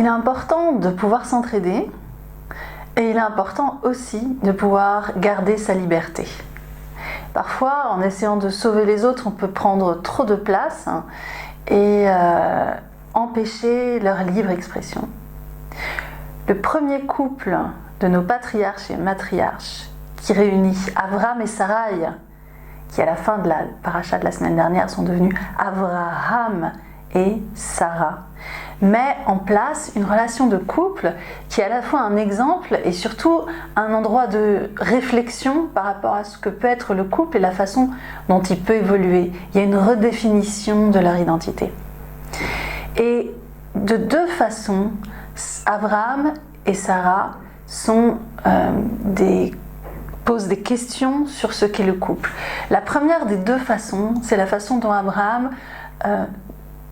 il est important de pouvoir s'entraider et il est important aussi de pouvoir garder sa liberté. Parfois, en essayant de sauver les autres, on peut prendre trop de place et empêcher leur libre expression. Le premier couple de nos patriarches et matriarches qui réunit Abraham et Sarai, qui à la fin de la paracha de la semaine dernière sont devenus Abraham et Sarah, met en place une relation de couple qui est à la fois un exemple et surtout un endroit de réflexion par rapport à ce que peut être le couple et la façon dont il peut évoluer. Il y a une redéfinition de leur identité. Et de deux façons, Abraham et Sarah posent des questions sur ce qu'est le couple. La première des deux façons, c'est la façon dont Abraham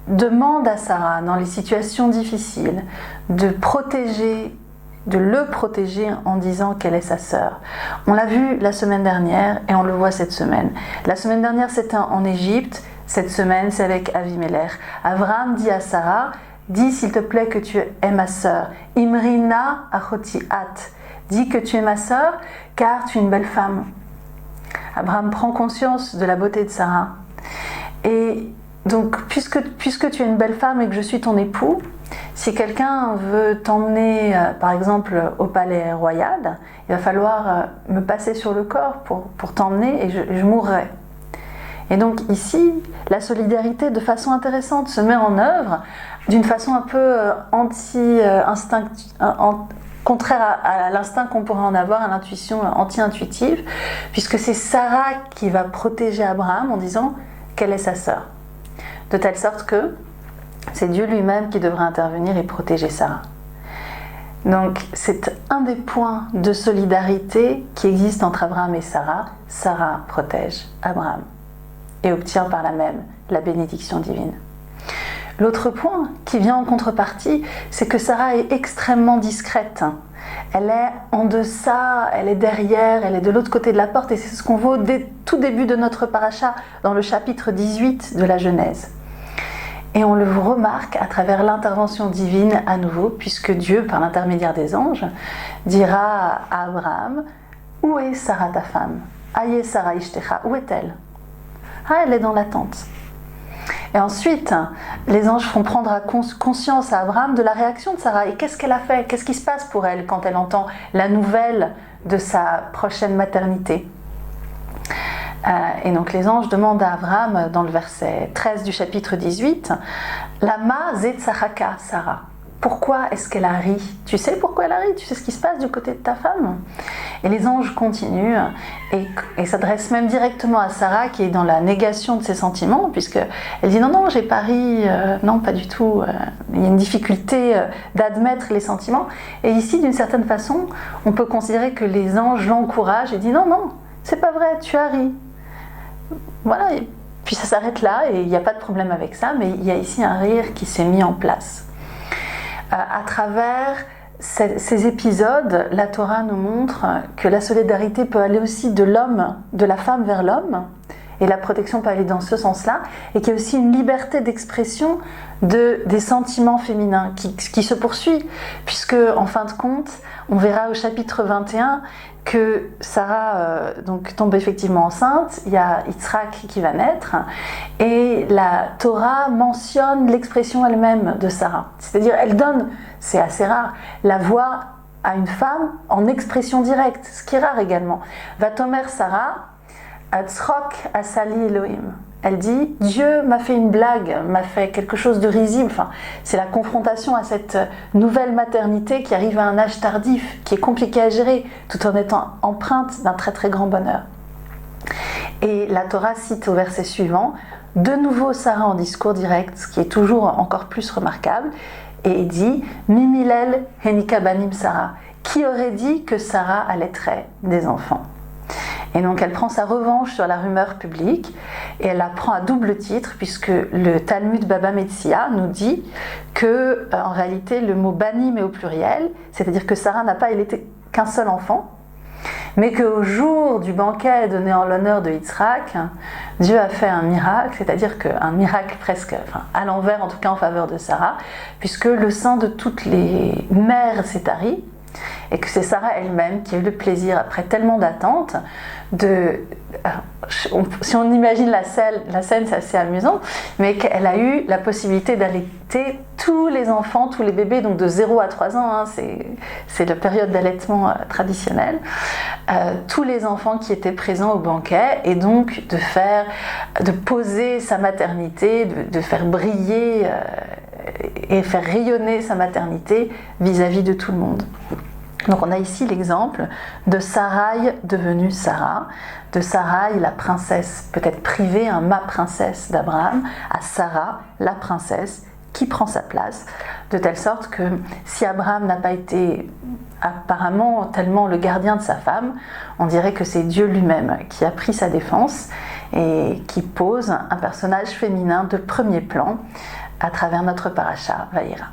demande à Sarah, dans les situations difficiles, de le protéger en disant qu'elle est sa sœur. On l'a vu la semaine dernière et on le voit cette semaine. La semaine dernière, c'était en Égypte. Cette semaine, c'est avec Avimelech. Abraham dit à Sarah, dis s'il te plaît que tu es ma sœur. Imrina achoti at. Dis que tu es ma sœur car tu es une belle femme. Abraham prend conscience de la beauté de Sarah. Et donc, puisque tu es une belle femme et que je suis ton époux, si quelqu'un veut t'emmener, par exemple, au palais royal, il va falloir me passer sur le corps pour t'emmener et je mourrai. Et donc ici, la solidarité, de façon intéressante, se met en œuvre d'une façon un peu contraire à l'instinct qu'on pourrait en avoir, à l'intuition anti-intuitive, puisque c'est Sarah qui va protéger Abraham en disant qu'elle est sa sœur. De telle sorte que c'est Dieu lui-même qui devra intervenir et protéger Sarah. Donc c'est un des points de solidarité qui existe entre Abraham et Sarah. Sarah protège Abraham et obtient par là même la bénédiction divine. L'autre point qui vient en contrepartie, c'est que Sarah est extrêmement discrète. Elle est en deçà, elle est derrière, elle est de l'autre côté de la porte, et c'est ce qu'on voit au tout début de notre paracha, dans le chapitre 18 de la Genèse. Et on le remarque à travers l'intervention divine à nouveau, puisque Dieu, par l'intermédiaire des anges, dira à Abraham, « Où est Sarah ta femme? Aïe Sarah ishtecha, où est-elle? » Ah, elle est dans la tente. Et ensuite, les anges font prendre conscience à Abraham de la réaction de Sarah. Et qu'est-ce qu'elle a fait? Qu'est-ce qui se passe pour elle quand elle entend la nouvelle de sa prochaine maternité? Et donc les anges demandent à Abraham, dans le verset 13 du chapitre 18, « Lama zetzachaka Sarah ». Pourquoi est-ce qu'elle a ri? Tu sais pourquoi elle a ri? Tu sais ce qui se passe du côté de ta femme? Et les anges continuent et s'adressent même directement à Sarah qui est dans la négation de ses sentiments, puisqu'elle dit non, j'ai pas ri, non, pas du tout. Il y a une difficulté d'admettre les sentiments. Et ici, d'une certaine façon, on peut considérer que les anges l'encouragent et disent non, c'est pas vrai, tu as ri. Voilà, et puis ça s'arrête là et il n'y a pas de problème avec ça, mais il y a ici un rire qui s'est mis en place. À travers ces épisodes, la Torah nous montre que la solidarité peut aller aussi de l'homme, de la femme vers l'homme, et la protection peut aller dans ce sens-là, et qu'il y a aussi une liberté d'expression des sentiments féminins qui se poursuit, puisque en fin de compte, on verra au chapitre 21 que Sarah donc tombe effectivement enceinte, il y a Yitzhak qui va naître, et la Torah mentionne l'expression elle-même de Sarah. C'est-à-dire, elle donne, c'est assez rare, la voix à une femme en expression directe, ce qui est rare également. Vatomer Sarah, Atzrok Asali Elohim. Elle dit, Dieu m'a fait une blague, m'a fait quelque chose de risible. Enfin, c'est la confrontation à cette nouvelle maternité qui arrive à un âge tardif, qui est compliqué à gérer, tout en étant empreinte d'un très très grand bonheur. Et la Torah cite au verset suivant, de nouveau Sarah en discours direct, ce qui est toujours encore plus remarquable, et il dit, Mimilel Henika Banim Sarah. Qui aurait dit que Sarah allaiterait des enfants? Et donc elle prend sa revanche sur la rumeur publique et elle la prend à double titre puisque le Talmud Baba Metzia nous dit que en réalité le mot banim est au pluriel, c'est-à-dire que Sarah n'a pas allaité qu'un seul enfant, Mais qu'au jour du banquet donné en l'honneur de Yitzhak, Dieu a fait un miracle, c'est-à-dire qu'un miracle presque, enfin, à l'envers en tout cas en faveur de Sarah, puisque le sein de toutes les mères s'est tari, et que c'est Sarah elle-même qui a eu le plaisir, après tellement d'attentes, si on imagine la scène, c'est assez amusant, mais qu'elle a eu la possibilité d'allaiter tous les enfants, tous les bébés, donc de 0 à 3 ans, hein, c'est la période d'allaitement traditionnelle, tous les enfants qui étaient présents au banquet, et donc de poser sa maternité, de faire briller et faire rayonner sa maternité vis-à-vis de tout le monde. Donc on a ici l'exemple de Sarai devenue Sarah, de Sarai la princesse peut-être privée, ma princesse d'Abraham, à Sarah la princesse qui prend sa place, de telle sorte que si Abraham n'a pas été apparemment tellement le gardien de sa femme, on dirait que c'est Dieu lui-même qui a pris sa défense et qui pose un personnage féminin de premier plan à travers notre paracha Vaïra.